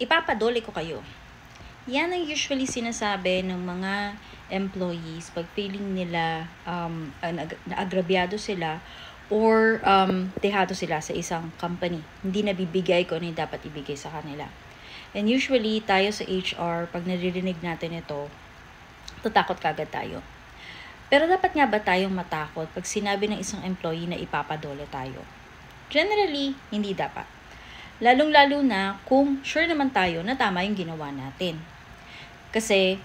Ipapadole ko kayo. Yan ang usually sinasabi ng mga employees pag feeling nila naagrabyado sila or dehado sila sa isang company. Hindi nabibigay kung ano yung dapat ibigay sa kanila. And usually, tayo sa HR, pag naririnig natin ito, tatakot kagad tayo. Pero dapat nga ba tayong matakot pag sinabi ng isang employee na ipapadole tayo? Generally, hindi dapat. Lalong-lalo na kung sure naman tayo na tama yung ginawa natin. Kasi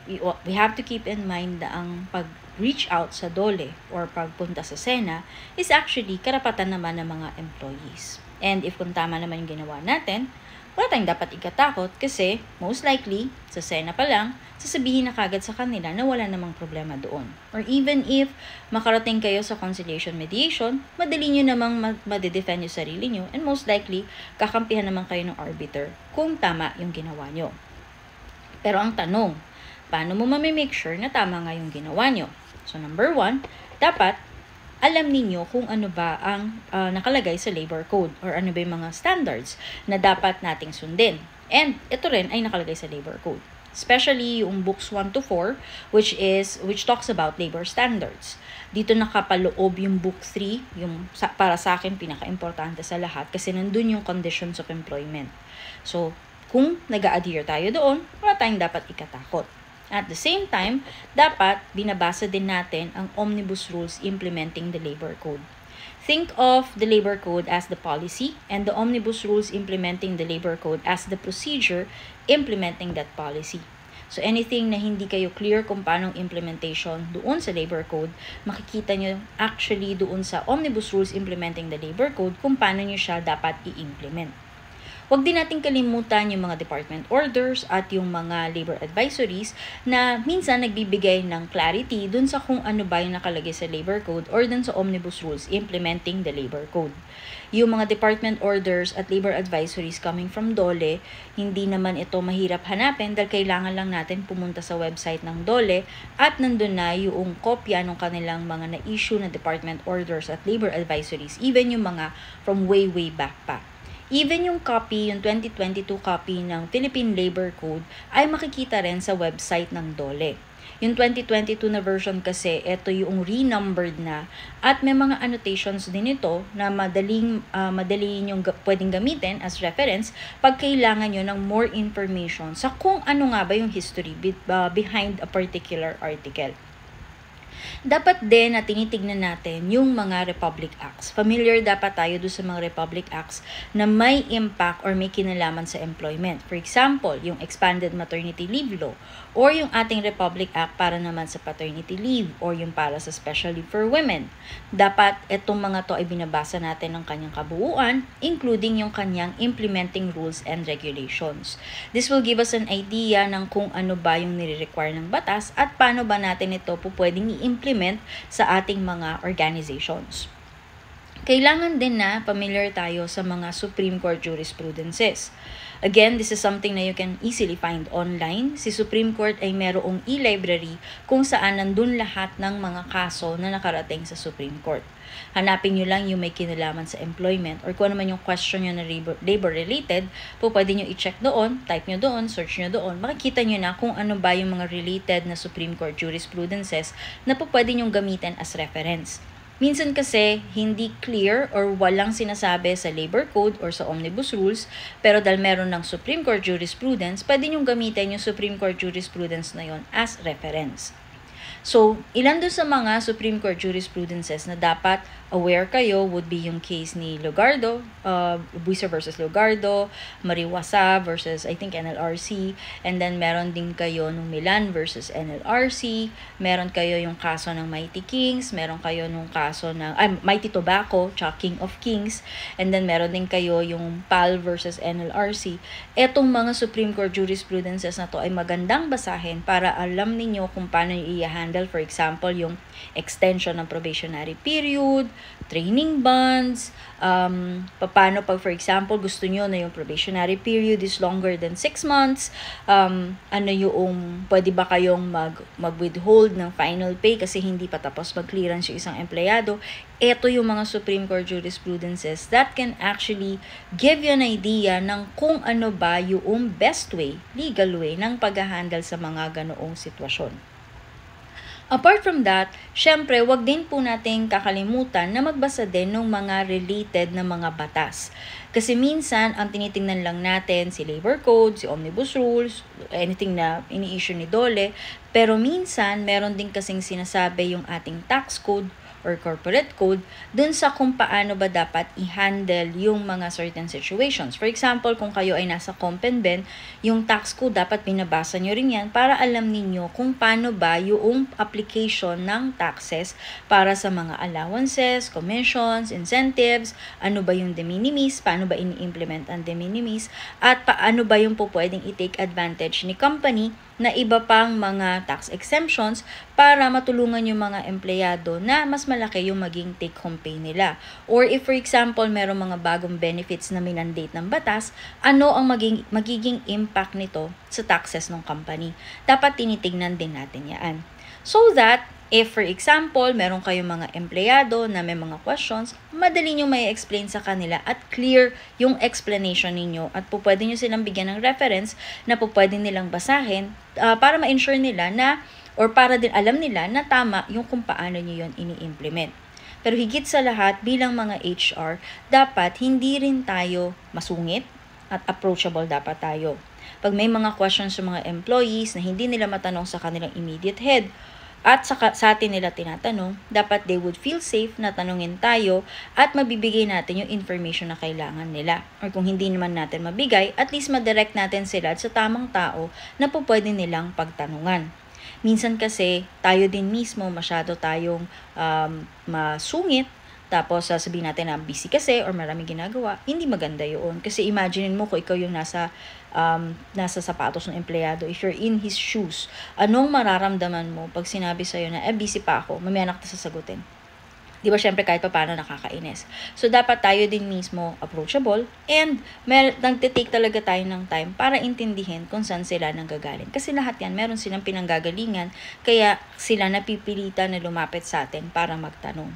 we have to keep in mind na ang pag-reach out sa dole or pagpunta sa SENA is actually karapatan naman ng mga employees. And if kung tama naman yung ginawa natin, wala tayong dapat ikatakot kasi most likely, sa SENA pa lang, sasabihin na kagad sa kanila na wala namang problema doon. Or even if makarating kayo sa conciliation mediation, madali nyo namang madedefend yung sarili nyo and most likely, kakampihan naman kayo ng arbiter kung tama yung ginawa nyo. Pero ang tanong, paano mo mamimake sure na tama nga yung ginawa nyo? So number 1, dapat alam ninyo kung ano ba ang nakalagay sa labor code or ano ba yung mga standards na dapat nating sundin. And ito rin ay nakalagay sa labor code. Especially yung books 1 to 4 which talks about labor standards. Dito nakapaloob yung book 3, yung para sa akin pinaka-importante sa lahat kasi nandun yung conditions of employment. So kung nag-a-adhere tayo doon, wala tayong dapat ikatakot. At the same time, dapat binabasa din natin ang Omnibus Rules implementing the Labor Code. Think of the Labor Code as the policy and the Omnibus Rules implementing the Labor Code as the procedure implementing that policy. So anything na hindi kayo clear kung paano implementation doon sa Labor Code, makikita nyo actually doon sa Omnibus Rules implementing the Labor Code kung paano nyo siya dapat i-implement. Huwag din natin kalimutan yung mga department orders at yung mga labor advisories na minsan nagbibigay ng clarity dun sa kung ano ba yung nakalagay sa labor code or dun sa omnibus rules implementing the labor code. Yung mga department orders at labor advisories coming from DOLE, hindi naman ito mahirap hanapin dahil kailangan lang natin pumunta sa website ng DOLE at nandun na yung kopya ng kanilang mga na-issue na department orders at labor advisories, even yung mga from way back pa. Even yung copy, yung 2022 copy ng Philippine Labor Code ay makikita rin sa website ng DOLE. Yung 2022 na version kasi, ito yung renumbered na at may mga annotations din ito na madali yung pwedeng gamitin as reference pag kailangan nyo ng more information sa kung ano nga ba yung history behind a particular article. Dapat din na tinitignan natin yung mga Republic Acts. Familiar dapat tayo doon sa mga Republic Acts na may impact or may kinalaman sa employment. For example, yung Expanded Maternity Leave Law or yung ating Republic Act para naman sa paternity leave or yung para sa special leave for women. Dapat itong mga to ay binabasa natin ng kanyang kabuuan, including yung kanyang implementing rules and regulations. This will give us an idea ng kung ano ba yung nire-require ng batas at paano ba natin ito po pwedeng i-implement sa ating mga organizations. Kailangan din na familiar tayo sa mga Supreme Court jurisprudences. Again, this is something na you can easily find online. Si Supreme Court ay merong e-library kung saan nandun lahat ng mga kaso na nakarating sa Supreme Court. Hanapin nyo lang yung may kinalaman sa employment or kung ano man yung question nyo na labor-related, po pwede nyo i-check doon, type nyo doon, search nyo doon, makikita nyo na kung ano ba yung mga related na Supreme Court jurisprudences na po pwede nyo gamitin as reference. Minsan kasi, hindi clear or walang sinasabi sa Labor Code or sa Omnibus Rules, pero dahil meron ng Supreme Court jurisprudence, pwede nyo gamitin yung Supreme Court jurisprudence na yon as reference. So, ilan doon sa mga Supreme Court jurisprudences na dapat aware kayo would be yung case ni Lugardo, Buisa versus Lugardo, Mariwasa versus I think NLRC, and then meron din kayo nung Milan versus NLRC, meron kayo yung kaso ng Mighty Kings, meron kayo nung kaso ng Mighty Tobacco, King of Kings, and then meron din kayo yung PAL versus NLRC. Etong mga Supreme Court jurisprudences na to ay magandang basahin para alam ninyo kung paano i-handle, for example, yung extension ng probationary period, training bonds, paano pag for example gusto nyo na yung probationary period is longer than 6 months, ano yung pwede ba kayong mag-withhold ng final pay kasi hindi pa tapos mag-clearance yung isang empleyado. Ito yung mga Supreme Court jurisprudences that can actually give you an idea ng kung ano ba yung best way, legal way ng pag-handle sa mga ganoong sitwasyon. Apart from that, syempre, wag din po nating kakalimutan na magbasa din ng mga related na mga batas. Kasi minsan, ang tinitingnan lang natin si Labor Code, si Omnibus Rules, anything na ini-issue ni DOLE, pero minsan, meron din kasing sinasabi yung ating tax code or corporate code dun sa kung paano ba dapat i-handle yung mga certain situations. For example, kung kayo ay nasa Compenben, yung tax code dapat binabasa nyo rin yan para alam ninyo kung paano ba yung application ng taxes para sa mga allowances, commissions, incentives, ano ba yung de minimis, paano ba ini-implement ang de minimis, at paano ba yung po pwedeng i-take advantage ni company na iba pang mga tax exemptions para matulungan yung mga empleyado na mas malaki yung maging take-home pay nila. Or if for example, merong mga bagong benefits na minandate ng batas, ano ang magiging impact nito sa taxes ng company. Dapat tinitingnan din natin yan. So that, if for example, meron kayong mga empleyado na may mga questions, madali nyo may explain sa kanila at clear yung explanation ninyo at po pwede nyo silang bigyan ng reference na po pwede nilang basahin para ma-ensure nila na or para din alam nila na tama yung kung paano nyo yun ini-implement. Pero higit sa lahat, bilang mga HR, dapat hindi rin tayo masungit at approachable dapat tayo. Pag may mga questions sa mga employees na hindi nila matanong sa kanilang immediate head, at sa atin nila tinatanong, dapat they would feel safe na tanungin tayo at mabibigay natin yung information na kailangan nila. Or kung hindi naman natin mabigay, at least madirect natin sila sa tamang tao na po pwede nilang pagtanungan. Minsan kasi, tayo din mismo masyado tayong masungit, tapos sasabihin natin na busy kasi or maraming ginagawa, hindi maganda yun. Kasi imagine mo kung ikaw yung nasa sapatos ng empleyado, if you're in his shoes, anong mararamdaman mo pag sinabi sa'yo na, busy pa ako, mamaya na kita sasagutin. Di ba, syempre kahit pa paano nakakainis. So, dapat tayo din mismo approachable and nagtitake talaga tayo ng time para intindihin kung saan sila nanggagaling. Kasi lahat yan, meron silang pinanggagalingan, kaya sila napipilitan na lumapit sa atin para magtanong.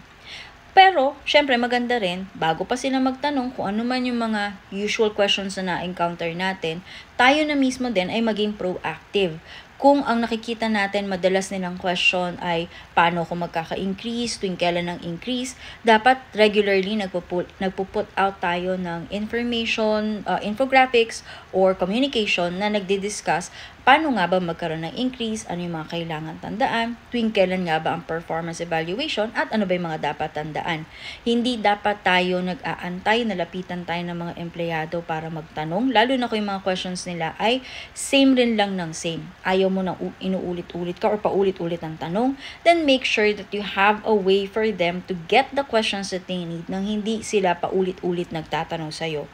Pero, syempre maganda rin, bago pa sila magtanong kung ano man yung mga usual questions na na-encounter natin, tayo na mismo din ay maging proactive. Kung ang nakikita natin madalas nilang question ay paano ako magkaka-increase, tuwing kailan ng increase, dapat regularly nagpo-put out tayo ng information, infographics, or communication na nagdi-discuss paano nga ba magkaroon ng increase, ano yung mga kailangan tandaan, tuwing kailan nga ba ang performance evaluation, at ano ba yung mga dapat tandaan. Hindi dapat tayo nag-aantay na lapitan tayo ng mga empleyado para magtanong, lalo na kung yung mga questions nila ay same rin lang ng same. Ayaw mo nang inuulit-ulit ka or paulit-ulit ang tanong, then make sure that you have a way for them to get the questions that they need nang hindi sila paulit-ulit nagtatanong sa'yo.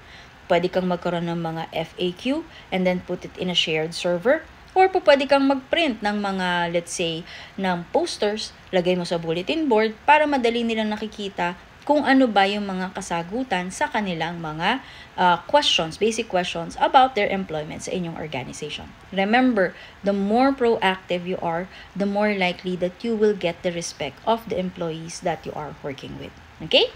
Pwede kang magkaroon ng mga FAQ and then put it in a shared server. Or pwede kang mag-print ng mga, let's say, ng posters, lagay mo sa bulletin board para madali nilang nakikita kung ano ba yung mga kasagutan sa kanilang mga questions, basic questions about their employment sa inyong organization. Remember, the more proactive you are, the more likely that you will get the respect of the employees that you are working with. Okay?